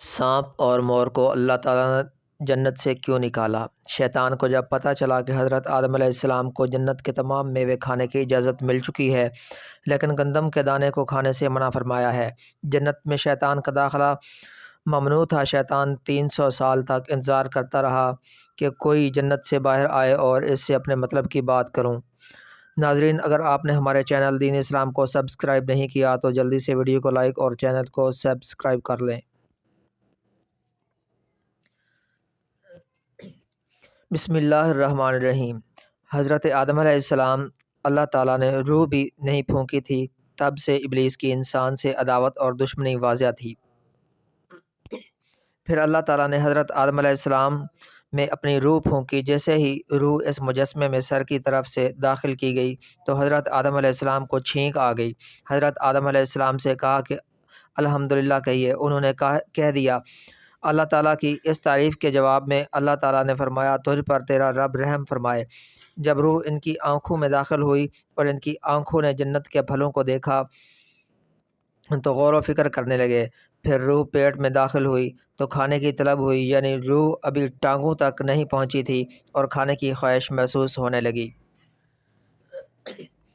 سانپ اور مور کو اللہ تعالیٰ نے جنت سے کیوں نکالا؟ شیطان کو جب پتہ چلا کہ حضرت آدم علیہ السلام کو جنت کے تمام میوے کھانے کی اجازت مل چکی ہے، لیکن گندم کے دانے کو کھانے سے منع فرمایا ہے۔ جنت میں شیطان کا داخلہ ممنوع تھا۔ شیطان 300 سال تک انتظار کرتا رہا کہ کوئی جنت سے باہر آئے اور اس سے اپنے مطلب کی بات کروں۔ ناظرین، اگر آپ نے ہمارے چینل دین اسلام کو سبسکرائب نہیں کیا تو جلدی سے ویڈیو کو لائک اور چینل کو سبسکرائب کر لیں۔ بسم اللہ الرحمن الرحیم۔ حضرت آدم علیہ السلام اللہ تعالیٰ نے روح بھی نہیں پھونکی تھی، تب سے ابلیس کی انسان سے عداوت اور دشمنی واضح تھی۔ پھر اللہ تعالیٰ نے حضرت آدم علیہ السلام میں اپنی روح پھونکی۔ جیسے ہی روح اس مجسمے میں سر کی طرف سے داخل کی گئی تو حضرت آدم علیہ السلام کو چھینک آ گئی۔ حضرت آدم علیہ السلام سے کہا کہ الحمدللہ کہیے۔ انہوں نے کہہ دیا۔ اللہ تعالیٰ کی اس تعریف کے جواب میں اللہ تعالیٰ نے فرمایا، تجھ پر تیرا رب رحم فرمائے۔ جب روح ان کی آنکھوں میں داخل ہوئی اور ان کی آنکھوں نے جنت کے پھلوں کو دیکھا تو غور و فکر کرنے لگے۔ پھر روح پیٹ میں داخل ہوئی تو کھانے کی طلب ہوئی، یعنی روح ابھی ٹانگوں تک نہیں پہنچی تھی اور کھانے کی خواہش محسوس ہونے لگی۔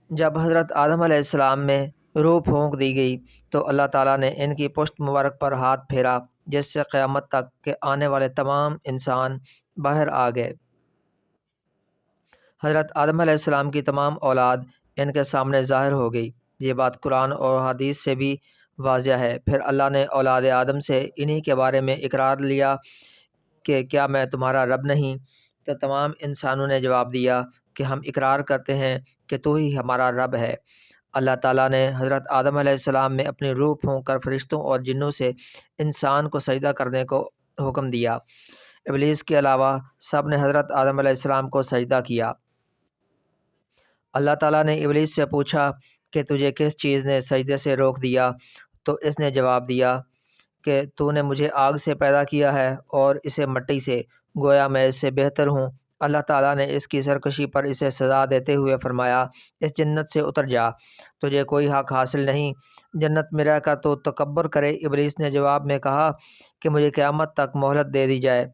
جب حضرت آدم علیہ السلام میں روح پھونک دی گئی تو اللہ تعالیٰ نے ان کی پشت مبارک پر ہاتھ پھیرا، جس سے قیامت تک کے آنے والے تمام انسان باہر آ گئے۔ حضرت آدم علیہ السلام کی تمام اولاد ان کے سامنے ظاہر ہو گئی۔ یہ بات قرآن اور حدیث سے بھی واضح ہے۔ پھر اللہ نے اولاد آدم سے انہی کے بارے میں اقرار لیا کہ کیا میں تمہارا رب نہیں؟ تو تمام انسانوں نے جواب دیا کہ ہم اقرار کرتے ہیں کہ تو ہی ہمارا رب ہے۔ اللہ تعالیٰ نے حضرت آدم علیہ السلام میں اپنی روح پھونک کر فرشتوں اور جنوں سے انسان کو سجدہ کرنے کو حکم دیا۔ ابلیس کے علاوہ سب نے حضرت آدم علیہ السلام کو سجدہ کیا۔ اللہ تعالیٰ نے ابلیس سے پوچھا کہ تجھے کس چیز نے سجدے سے روک دیا؟ تو اس نے جواب دیا کہ تو نے مجھے آگ سے پیدا کیا ہے اور اسے مٹی سے، گویا میں اس سے بہتر ہوں۔ اللہ تعالیٰ نے اس کی سرکشی پر اسے سزا دیتے ہوئے فرمایا، اس جنت سے اتر جا، تجھے کوئی حق حاصل نہیں، جنت میں رہ کر تو تکبر کرے۔ ابلیس نے جواب میں کہا کہ مجھے قیامت تک مہلت دے دی جائے،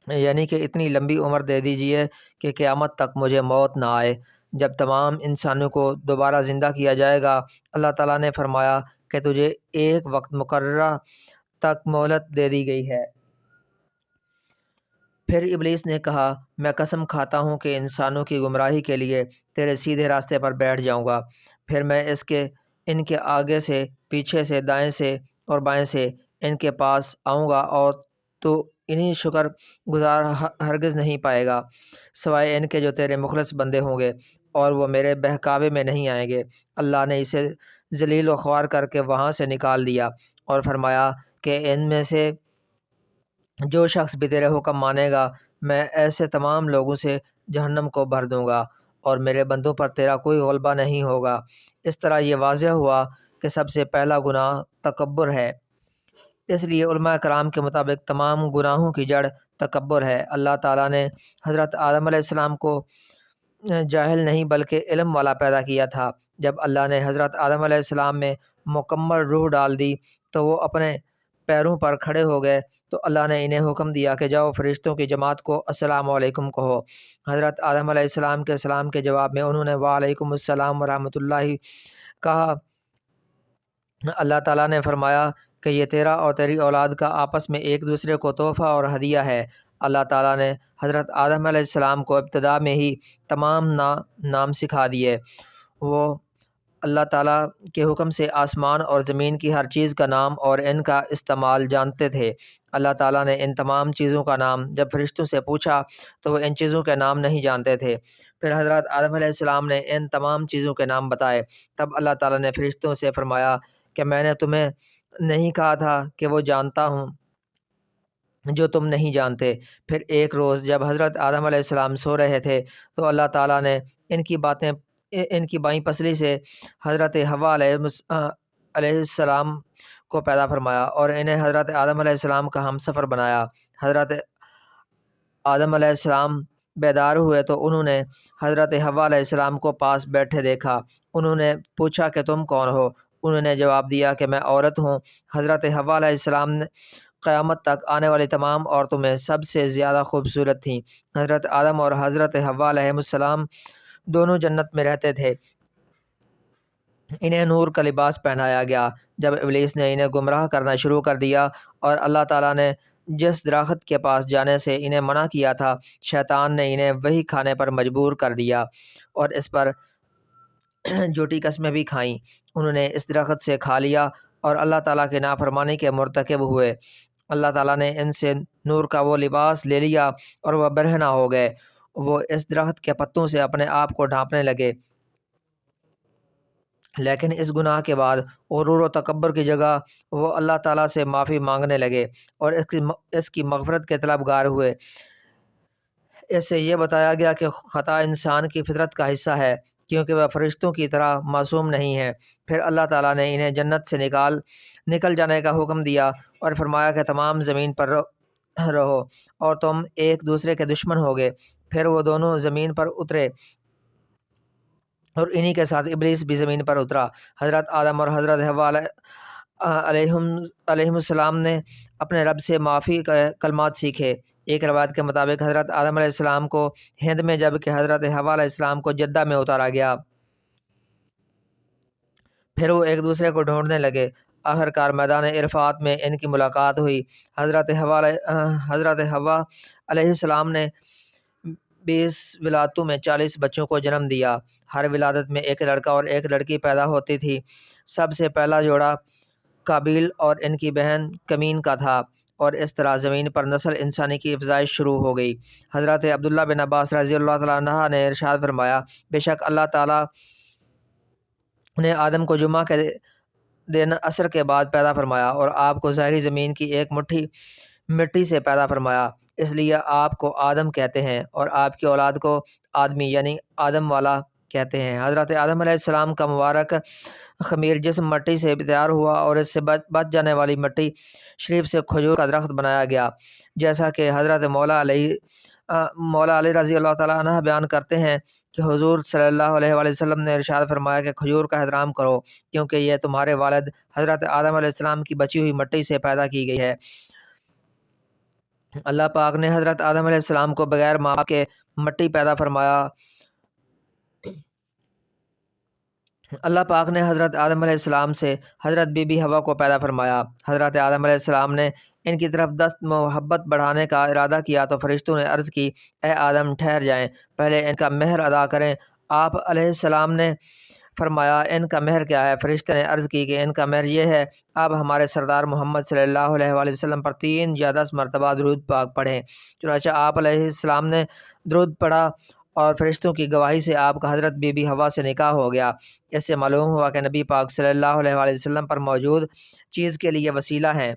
یعنی کہ اتنی لمبی عمر دے دیجیے کہ قیامت تک مجھے موت نہ آئے۔ جب تمام انسانوں کو دوبارہ زندہ کیا جائے گا، اللہ تعالیٰ نے فرمایا کہ تجھے ایک وقت مقررہ تک مہلت دے دی گئی ہے۔ پھر ابلیس نے کہا، میں قسم کھاتا ہوں کہ انسانوں کی گمراہی کے لیے تیرے سیدھے راستے پر بیٹھ جاؤں گا، پھر میں ان کے آگے سے، پیچھے سے، دائیں سے اور بائیں سے ان کے پاس آؤں گا اور تو انہیں شکر گزار ہرگز نہیں پائے گا، سوائے ان کے جو تیرے مخلص بندے ہوں گے، اور وہ میرے بہکاوے میں نہیں آئیں گے۔ اللہ نے اسے ذلیل و خوار کر کے وہاں سے نکال دیا اور فرمایا کہ ان میں سے جو شخص بھی تیرے حکم مانے گا، میں ایسے تمام لوگوں سے جہنم کو بھر دوں گا اور میرے بندوں پر تیرا کوئی غلبہ نہیں ہوگا۔ اس طرح یہ واضح ہوا کہ سب سے پہلا گناہ تکبر ہے۔ اس لیے علماء کرام کے مطابق تمام گناہوں کی جڑ تکبر ہے۔ اللہ تعالیٰ نے حضرت آدم علیہ السلام کو جاہل نہیں بلکہ علم والا پیدا کیا تھا۔ جب اللہ نے حضرت آدم علیہ السلام میں مکمل روح ڈال دی تو وہ اپنے پیروں پر کھڑے ہو گئے، تو اللہ نے انہیں حکم دیا کہ جاؤ فرشتوں کی جماعت کو السلام علیکم کہو۔ حضرت آدم علیہ السلام کے سلام کے جواب میں انہوں نے وعلیکم السلام ورحمۃ اللہ کہا۔ اللہ تعالیٰ نے فرمایا کہ یہ تیرا اور تیری اولاد کا آپس میں ایک دوسرے کو تحفہ اور ہدیہ ہے۔ اللہ تعالیٰ نے حضرت آدم علیہ السلام کو ابتدا میں ہی تمام نام سکھا دیے۔ وہ اللہ تعالیٰ کے حکم سے آسمان اور زمین کی ہر چیز کا نام اور ان کا استعمال جانتے تھے۔ اللہ تعالیٰ نے ان تمام چیزوں کا نام جب فرشتوں سے پوچھا تو وہ ان چیزوں کے نام نہیں جانتے تھے۔ پھر حضرت آدم علیہ السلام نے ان تمام چیزوں کے نام بتائے۔ تب اللہ تعالیٰ نے فرشتوں سے فرمایا کہ میں نے تمہیں نہیں کہا تھا کہ وہ جانتا ہوں جو تم نہیں جانتے۔ پھر ایک روز جب حضرت آدم علیہ السلام سو رہے تھے تو اللہ تعالیٰ نے ان کی بائیں پسلی سے حضرت حوا علیہ السلام کو پیدا فرمایا اور انہیں حضرت آدم علیہ السلام کا ہمسفر بنایا۔ حضرت آدم علیہ السلام بیدار ہوئے تو انہوں نے حضرت حوا علیہ السلام کو پاس بیٹھے دیکھا۔ انہوں نے پوچھا کہ تم کون ہو؟ انہوں نے جواب دیا کہ میں عورت ہوں۔ حضرت حوا علیہ السلام نے قیامت تک آنے والی تمام عورتوں میں سب سے زیادہ خوبصورت تھیں۔ حضرت آدم اور حضرت حوا علیہ السلام دونوں جنت میں رہتے تھے۔ انہیں نور کا لباس پہنایا گیا۔ جب ابلیس نے انہیں گمراہ کرنا شروع کر دیا اور اللہ تعالیٰ نے جس درخت کے پاس جانے سے انہیں منع کیا تھا، شیطان نے انہیں وہی کھانے پر مجبور کر دیا اور اس پر جھوٹی قسمیں بھی کھائیں۔ انہوں نے اس درخت سے کھا لیا اور اللہ تعالیٰ کے نافرمانی کے مرتکب ہوئے۔ اللہ تعالیٰ نے ان سے نور کا وہ لباس لے لیا اور وہ برہنہ ہو گئے۔ وہ اس درخت کے پتوں سے اپنے آپ کو ڈھانپنے لگے، لیکن اس گناہ کے بعد غرور و تکبر کی جگہ وہ اللہ تعالیٰ سے معافی مانگنے لگے اور اس کی مغفرت کے طلبگار ہوئے۔ اس سے یہ بتایا گیا کہ خطا انسان کی فطرت کا حصہ ہے، کیونکہ وہ فرشتوں کی طرح معصوم نہیں ہے۔ پھر اللہ تعالیٰ نے انہیں جنت سے نکل جانے کا حکم دیا اور فرمایا کہ تمام زمین پر رہو اور تم ایک دوسرے کے دشمن ہوگے۔ پھر وہ دونوں زمین پر اترے اور انہی کے ساتھ ابلیس بھی زمین پر اترا۔ حضرت آدم اور حضرت حوا علیہم السلام نے اپنے رب سے معافی کے کلمات سیکھے۔ ایک روایت کے مطابق حضرت آدم علیہ السلام کو ہند میں، جبکہ حضرت حوا علیہ السلام کو جدہ میں اتارا گیا۔ پھر وہ ایک دوسرے کو ڈھونڈنے لگے۔ آخرکار میدان عرفات میں ان کی ملاقات ہوئی۔ حضرت حوا علیہ السلام نے 20 ولادتوں میں 40 بچوں کو جنم دیا۔ ہر ولادت میں ایک لڑکا اور ایک لڑکی پیدا ہوتی تھی۔ سب سے پہلا جوڑا قابیل اور ان کی بہن کمین کا تھا، اور اس طرح زمین پر نسل انسانی کی افزائش شروع ہو گئی۔ حضرت عبداللہ بن عباس رضی اللہ تعالیٰ عنہ نے ارشاد فرمایا، بے شک اللہ تعالیٰ نے آدم کو جمعہ کے دن عصر کے بعد پیدا فرمایا اور آپ کو ظاہری زمین کی ایک مٹھی مٹی سے پیدا فرمایا، اس لیے آپ کو آدم کہتے ہیں اور آپ کی اولاد کو آدمی یعنی آدم والا کہتے ہیں۔ حضرت آدم علیہ السلام کا مبارک خمیر جسم مٹی سے تیار ہوا اور اس سے بچ جانے والی مٹی شریف سے کھجور کا درخت بنایا گیا، جیسا کہ حضرت مولا علی رضی اللہ تعالیٰ عنہ بیان کرتے ہیں کہ حضور صلی اللہ علیہ وآلہ وسلم نے ارشاد فرمایا کہ کھجور کا احترام کرو، کیونکہ یہ تمہارے والد حضرت آدم علیہ السلام کی بچی ہوئی مٹی سے پیدا کی گئی ہے۔ اللہ پاک نے حضرت آدم علیہ السلام کو بغیر ماں باپ کے مٹی پیدا فرمایا۔ اللہ پاک نے حضرت آدم علیہ السلام سے حضرت بی بی حوا کو پیدا فرمایا۔ حضرت آدم علیہ السلام نے ان کی طرف دست محبت بڑھانے کا ارادہ کیا تو فرشتوں نے عرض کی، اے آدم ٹھہر جائیں، پہلے ان کا مہر ادا کریں۔ آپ علیہ السلام نے فرمایا، ان کا مہر کیا ہے؟ فرشتے نے عرض کی کہ ان کا مہر یہ ہے، آپ ہمارے سردار محمد صلی اللہ علیہ وآلہ وسلم پر 3 یا 10 مرتبہ درود پاک پڑھیں۔ چنانچہ آپ علیہ السلام نے درود پڑھا اور فرشتوں کی گواہی سے آپ کا حضرت بی بی حوا سے نکاح ہو گیا۔ اس سے معلوم ہوا کہ نبی پاک صلی اللہ علیہ وآلہ وسلم پر موجود چیز کے لیے وسیلہ ہیں،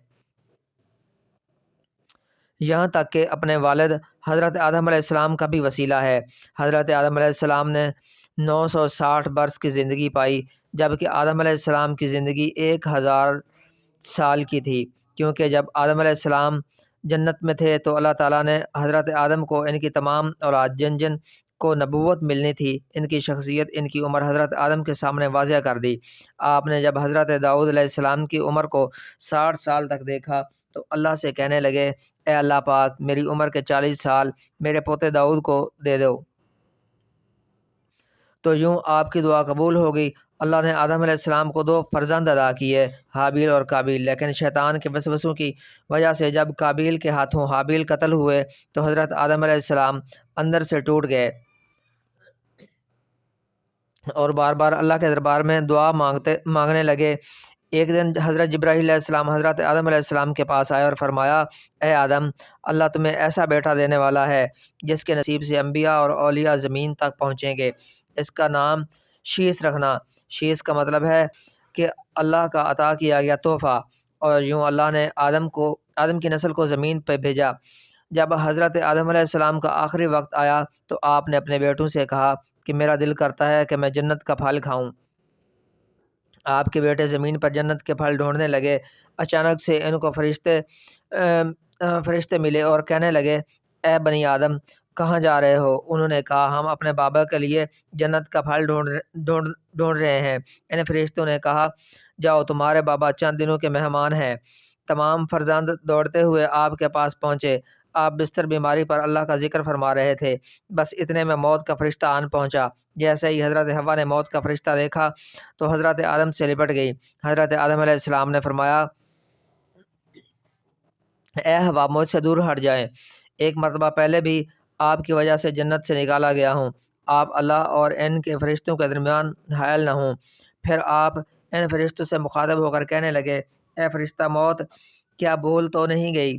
یہاں تک کہ اپنے والد حضرت آدم علیہ السلام کا بھی وسیلہ ہے۔ حضرت آدم علیہ السلام نے 960 برس کی زندگی پائی، جبکہ آدم علیہ السلام کی زندگی 1000 سال کی تھی، کیونکہ جب آدم علیہ السلام جنت میں تھے تو اللہ تعالیٰ نے حضرت آدم کو ان کی تمام اولاد جن جن کو نبوت ملنی تھی، ان کی شخصیت، ان کی عمر حضرت آدم کے سامنے واضح کر دی۔ آپ نے جب حضرت داؤد علیہ السلام کی عمر کو 60 سال تک دیکھا تو اللہ سے کہنے لگے، اے اللہ پاک، میری عمر کے 40 سال میرے پوتے داؤد کو دے دو۔ تو یوں آپ کی دعا قبول ہو گئی۔ اللہ نے آدم علیہ السلام کو 2 فرزند عطا کیے، حابیل اور قابیل، لیکن شیطان کے وسوسوں کی وجہ سے جب قابیل کے ہاتھوں حابیل قتل ہوئے تو حضرت آدم علیہ السلام اندر سے ٹوٹ گئے اور بار بار اللہ کے دربار میں دعا مانگنے لگے۔ ایک دن حضرت جبرائیل علیہ السلام حضرت آدم علیہ السلام کے پاس آئے اور فرمایا، اے آدم، اللہ تمہیں ایسا بیٹا دینے والا ہے جس کے نصیب سے انبیاء اور اولیاء زمین تک پہنچیں گے، اس کا نام شیس رکھنا۔ شیس کا مطلب ہے کہ اللہ کا عطا کیا گیا تحفہ، اور یوں اللہ نے آدم کی نسل کو زمین پہ بھیجا۔ جب حضرت آدم علیہ السلام کا آخری وقت آیا تو آپ نے اپنے بیٹوں سے کہا کہ میرا دل کرتا ہے کہ میں جنت کا پھل کھاؤں۔ آپ کے بیٹے زمین پر جنت کے پھل ڈھونڈنے لگے۔ اچانک سے ان کو فرشتے ملے اور کہنے لگے، اے بنی آدم، کہاں جا رہے ہو؟ انہوں نے کہا، ہم اپنے بابا کے لیے جنت کا پھل ڈھونڈ رہے ہیں۔ ان فرشتوں نے کہا، جاؤ تمہارے بابا چند دنوں کے مہمان ہیں۔ تمام فرزند دوڑتے ہوئے آپ کے پاس پہنچے۔ آپ بستر بیماری پر اللہ کا ذکر فرما رہے تھے۔ بس اتنے میں موت کا فرشتہ آن پہنچا۔ جیسے ہی حضرت حوا نے موت کا فرشتہ دیکھا تو حضرت آدم سے لپٹ گئی۔ حضرت آدم علیہ السلام نے فرمایا، اے حوا مجھ سے دور ہٹ جائیں، ایک مرتبہ پہلے بھی آپ کی وجہ سے جنت سے نکالا گیا ہوں۔ آپ اللہ اور ان کے فرشتوں کے درمیان حائل نہ ہوں۔ پھر آپ ان فرشتوں سے مخاطب ہو کر کہنے لگے، اے فرشتہ موت، کیا بول تو نہیں گئی؟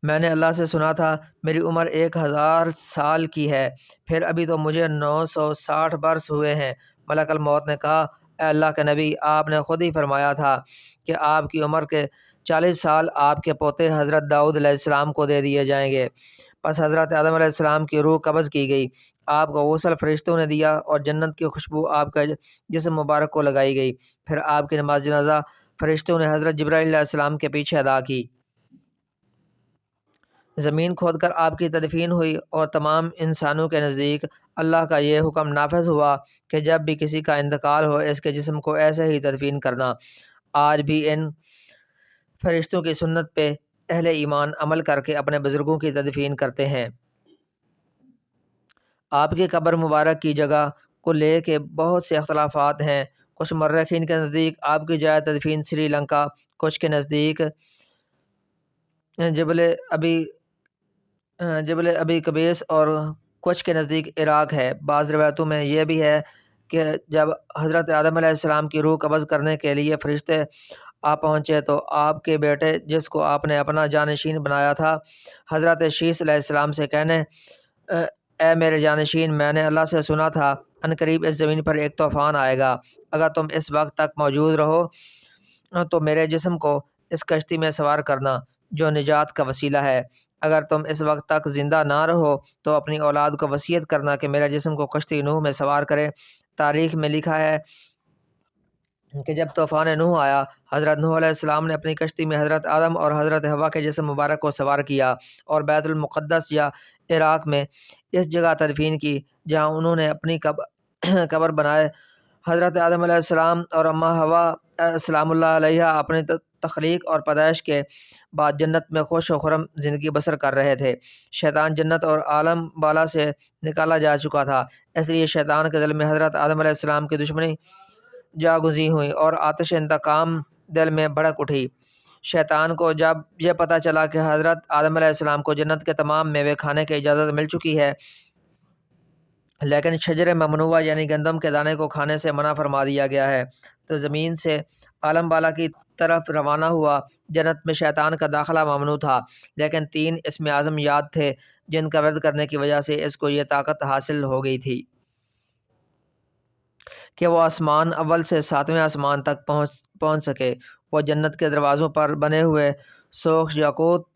میں نے اللہ سے سنا تھا میری عمر 1000 سال کی ہے، پھر ابھی تو مجھے 960 برس ہوئے ہیں۔ ملک الموت نے کہا، اے اللہ کے نبی، آپ نے خود ہی فرمایا تھا کہ آپ کی عمر کے 40 سال آپ کے پوتے حضرت داؤد علیہ السلام کو دے دیے جائیں گے۔ پس حضرت آدم علیہ السلام کی روح قبض کی گئی۔ آپ کو غسل فرشتوں نے دیا اور جنت کی خوشبو آپ کا جسم مبارک کو لگائی گئی۔ پھر آپ کی نماز جنازہ فرشتوں نے حضرت جبرائیل علیہ السلام کے پیچھے ادا کی۔ زمین کھود کر آپ کی تدفین ہوئی اور تمام انسانوں کے نزدیک اللہ کا یہ حکم نافذ ہوا کہ جب بھی کسی کا انتقال ہو اس کے جسم کو ایسے ہی تدفین کرنا۔ آج بھی ان فرشتوں کی سنت پہ اہل ایمان عمل کر کے اپنے بزرگوں کی تدفین کرتے ہیں۔ آپ کی قبر مبارک کی جگہ کو لے کے بہت سے اختلافات ہیں۔ کچھ مورخین کے نزدیک آپ کی جائے تدفین سری لنکا، کچھ کے نزدیک جبل ابی قبیس اور کچھ کے نزدیک عراق ہے۔ بعض روایتوں میں یہ بھی ہے کہ جب حضرت آدم علیہ السلام کی روح قبض کرنے کے لیے فرشتے آ پہنچے تو آپ کے بیٹے جس کو آپ نے اپنا جانشین بنایا تھا حضرت شیس علیہ السلام سے کہنے، اے میرے جانشین، میں نے اللہ سے سنا تھا عنقریب اس زمین پر ایک طوفان آئے گا، اگر تم اس وقت تک موجود رہو تو میرے جسم کو اس کشتی میں سوار کرنا جو نجات کا وسیلہ ہے، اگر تم اس وقت تک زندہ نہ رہو تو اپنی اولاد کو وصیت کرنا کہ میرے جسم کو کشتی نوح میں سوار کرے۔ تاریخ میں لکھا ہے کہ جب طوفان نوح آیا، حضرت نوح علیہ السلام نے اپنی کشتی میں حضرت آدم اور حضرت حوا کے جسم مبارک کو سوار کیا اور بیت المقدس یا عراق میں اس جگہ تدفین کی جہاں انہوں نے اپنی قبر بنائے۔ حضرت آدم علیہ السلام اور اماں حوا سلام اللہ علیہا اپنی تخلیق اور پیدائش کے بعد جنت میں خوش و خرم زندگی بسر کر رہے تھے۔ شیطان جنت اور عالم بالا سے نکالا جا چکا تھا، اس لیے شیطان کے دل میں حضرت آدم علیہ السلام کی دشمنی جاگزی ہوئی اور آتش انتقام دل میں بھڑک اٹھی۔ شیطان کو جب یہ پتہ چلا کہ حضرت آدم علیہ السلام کو جنت کے تمام میوے کھانے کی اجازت مل چکی ہے لیکن شجر ممنوعہ یعنی گندم کے دانے کو کھانے سے منع فرما دیا گیا ہے، تو زمین سے عالم بالا کی طرف روانہ ہوا۔ جنت میں شیطان کا داخلہ ممنوع تھا لیکن 3 اسم اعظم یاد تھے جن کا ورد کرنے کی وجہ سے اس کو یہ طاقت حاصل ہو گئی تھی کہ وہ آسمان اول سے 7ویں آسمان تک پہنچ سکے۔ وہ جنت کے دروازوں پر بنے ہوئے سوخ یاقوت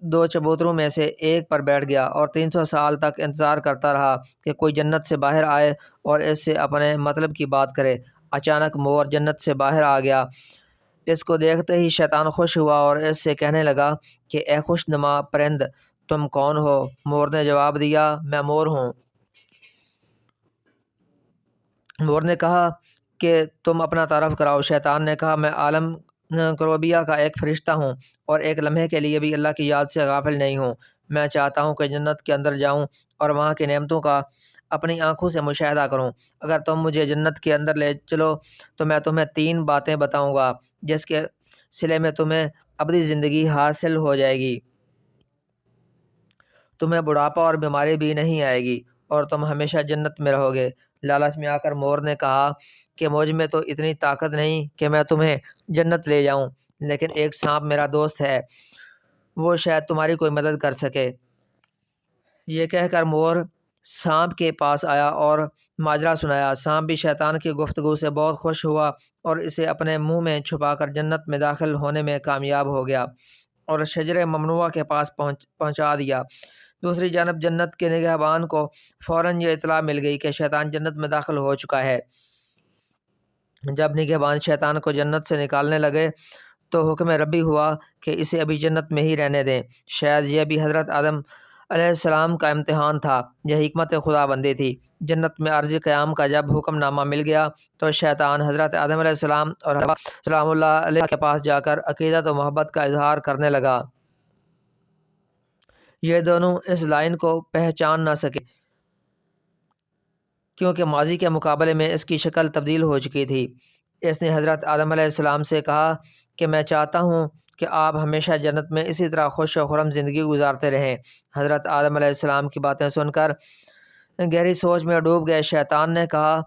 2 چبوتروں میں سے ایک پر بیٹھ گیا اور 300 سال تک انتظار کرتا رہا کہ کوئی جنت سے باہر آئے اور اس سے اپنے مطلب کی بات کرے۔ اچانک مور جنت سے باہر آ گیا۔ اس کو دیکھتے ہی شیطان خوش ہوا اور اس سے کہنے لگا کہ اے خوش نما پرند، تم کون ہو؟ مور نے جواب دیا، میں مور ہوں۔ مور نے کہا کہ تم اپنا تعارف کراؤ۔ شیطان نے کہا، میں عالم کروبیہ کا ایک فرشتہ ہوں اور ایک لمحے کے لیے بھی اللہ کی یاد سے غافل نہیں ہوں۔ میں چاہتا ہوں کہ جنت کے اندر جاؤں اور وہاں کی نعمتوں کا اپنی آنکھوں سے مشاہدہ کروں۔ اگر تم مجھے جنت کے اندر لے چلو تو میں تمہیں 3 باتیں بتاؤں گا جس کے صلے میں تمہیں ابدی زندگی حاصل ہو جائے گی، تمہیں بڑھاپا اور بیماری بھی نہیں آئے گی اور تم ہمیشہ جنت میں رہو گے۔ لالچ میں آ کر مور نے کہا کہ مجھ میں تو اتنی طاقت نہیں کہ میں تمہیں جنت لے جاؤں، لیکن ایک سانپ میرا دوست ہے، وہ شاید تمہاری کوئی مدد کر سکے۔ یہ کہہ کر مور سانپ کے پاس آیا اور ماجرا سنایا۔ سانپ بھی شیطان کی گفتگو سے بہت خوش ہوا اور اسے اپنے منہ میں چھپا کر جنت میں داخل ہونے میں کامیاب ہو گیا اور شجر ممنوعہ کے پاس پہنچا دیا۔ دوسری جانب جنت کے نگہبان کو فوراً یہ اطلاع مل گئی کہ شیطان جنت میں داخل ہو چکا ہے۔ جب نگہبان شیطان کو جنت سے نکالنے لگے تو حکم ربی ہوا کہ اسے ابھی جنت میں ہی رہنے دیں، شاید یہ بھی حضرت آدم علیہ السلام کا امتحان تھا، یہ حکمت خدا بندی تھی۔ جنت میں عرض قیام کا جب حکم نامہ مل گیا تو شیطان حضرت آدم علیہ السلام اور حوا سلام اللہ علیہ کے پاس جا کر عقیدت و محبت کا اظہار کرنے لگا۔ یہ دونوں اس لائن کو پہچان نہ سکے کیونکہ ماضی کے مقابلے میں اس کی شکل تبدیل ہو چکی تھی۔ اس نے حضرت آدم علیہ السلام سے کہا کہ میں چاہتا ہوں کہ آپ ہمیشہ جنت میں اسی طرح خوش و خرم زندگی گزارتے رہیں۔ حضرت آدم علیہ السلام کی باتیں سن کر گہری سوچ میں ڈوب گئے شیطان نے کہا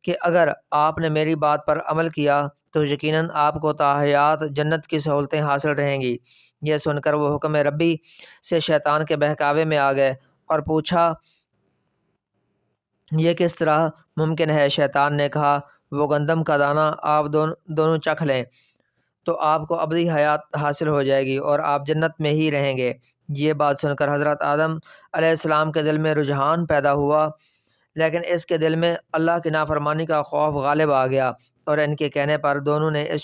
کہ اگر آپ نے میری بات پر عمل کیا تو یقیناً آپ کو تا حیات جنت کی سہولتیں حاصل رہیں گی۔ یہ سن کر وہ حکم ربی سے شیطان کے بہکاوے میں آ گئے اور پوچھا یہ کس طرح ممکن ہے؟ شیطان نے کہا وہ گندم کا دانہ آپ دونوں چکھ لیں تو آپ کو ابدی حیات حاصل ہو جائے گی اور آپ جنت میں ہی رہیں گے۔ یہ بات سن کر حضرت آدم علیہ السلام کے دل میں رجحان پیدا ہوا، لیکن اس کے دل میں اللہ کی نافرمانی کا خوف غالب آ گیا اور ان کے کہنے پر دونوں نے اس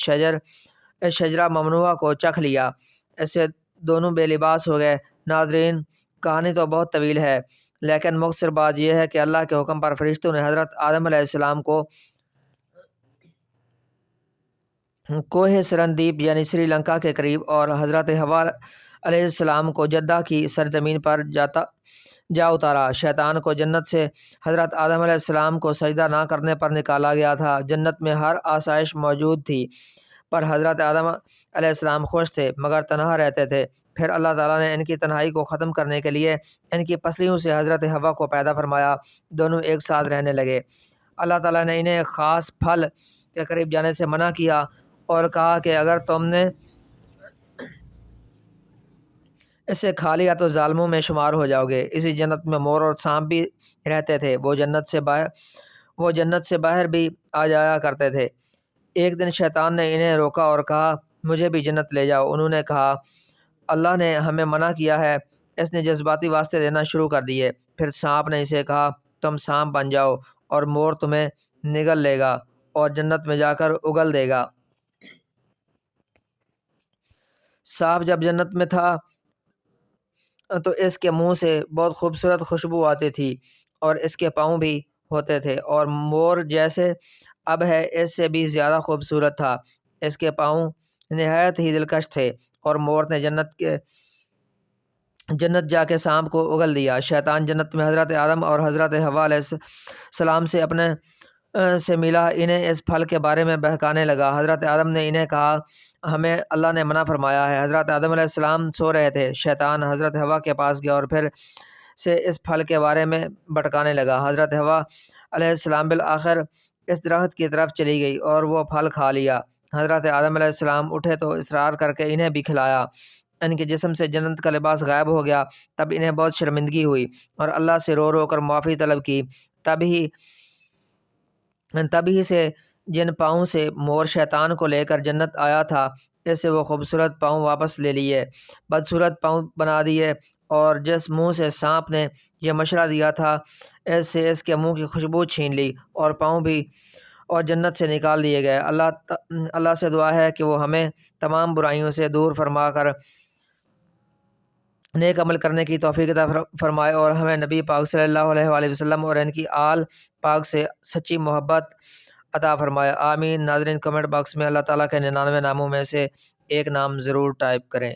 شجرہ ممنوعہ کو چکھ لیا۔ اس سے دونوں بے لباس ہو گئے۔ ناظرین، کہانی تو بہت طویل ہے، لیکن مختصر بات یہ ہے کہ اللہ کے حکم پر فرشتوں نے حضرت آدم علیہ السلام کو کوہ سرندیپ یعنی سری لنکا کے قریب اور حضرت حوا علیہ السلام کو جدہ کی سرزمین پر جا اتارا۔ شیطان کو جنت سے حضرت آدم علیہ السلام کو سجدہ نہ کرنے پر نکالا گیا تھا۔ جنت میں ہر آسائش موجود تھی، پر حضرت آدم علیہ السلام خوش تھے مگر تنہا رہتے تھے۔ پھر اللہ تعالیٰ نے ان کی تنہائی کو ختم کرنے کے لیے ان کی پسلیوں سے حضرت حوا کو پیدا فرمایا۔ دونوں ایک ساتھ رہنے لگے۔ اللہ تعالیٰ نے انہیں خاص پھل کے قریب جانے سے منع کیا اور کہا کہ اگر تم نے اسے کھا لیا تو ظالموں میں شمار ہو جاؤ گے۔ اسی جنت میں مور اور سانپ بھی رہتے تھے، وہ جنت سے باہر بھی آ جایا کرتے تھے۔ ایک دن شیطان نے انہیں روکا اور کہا مجھے بھی جنت لے جاؤ۔ انہوں نے کہا اللہ نے ہمیں منع کیا ہے۔ اس نے جذباتی واسطے دینا شروع کر دیے۔ پھر سانپ نے اسے کہا تم سانپ بن جاؤ اور مور تمہیں نگل لے گا اور جنت میں جا کر اگل دے گا۔ سانپ جب جنت میں تھا تو اس کے منہ سے بہت خوبصورت خوشبو آتی تھی اور اس کے پاؤں بھی ہوتے تھے، اور مور جیسے اب ہے اس سے بھی زیادہ خوبصورت تھا۔ اس کے پاؤں نہایت ہی دلکش تھے اور مور نے جنت جا کے سانپ کو اگل دیا۔ شیطان جنت میں حضرت آدم اور حضرت حوا علیہ السلام سے ملا، انہیں اس پھل کے بارے میں بہکانے لگا۔ حضرت آدم نے انہیں کہا ہمیں اللہ نے منع فرمایا ہے۔ حضرت آدم علیہ السلام سو رہے تھے۔ شیطان حضرت حوا کے پاس گیا اور پھر سے اس پھل کے بارے میں بھٹکانے لگا۔ حضرت حوا علیہ السلام بالآخر اس درخت کی طرف چلی گئی اور وہ پھل کھا لیا۔ حضرت آدم علیہ السلام اٹھے تو اصرار کر کے انہیں بھی کھلایا۔ ان کے جسم سے جنت کا لباس غائب ہو گیا۔ تب انہیں بہت شرمندگی ہوئی اور اللہ سے رو رو کر معافی طلب کی۔ تبھی سے جن پاؤں سے مور شیطان کو لے کر جنت آیا تھا اس سے وہ خوبصورت پاؤں واپس لے لیے، بدصورت پاؤں بنا دیے، اور جس منہ سے سانپ نے یہ مشورہ دیا تھا اس سے اس کے منہ کی خوشبو چھین لی اور پاؤں بھی اور جنت سے نکال دیے گئے۔ اللہ سے دعا ہے کہ وہ ہمیں تمام برائیوں سے دور فرما کر نیک عمل کرنے کی توفیق عطا فرمائے اور ہمیں نبی پاک صلی اللہ علیہ وآلہ وسلم اور ان کی آل پاک سے سچی محبت عطا فرمائے، آمین۔ ناظرین، کمنٹ باکس میں اللہ تعالیٰ کے 99 ناموں میں سے ایک نام ضرور ٹائپ کریں۔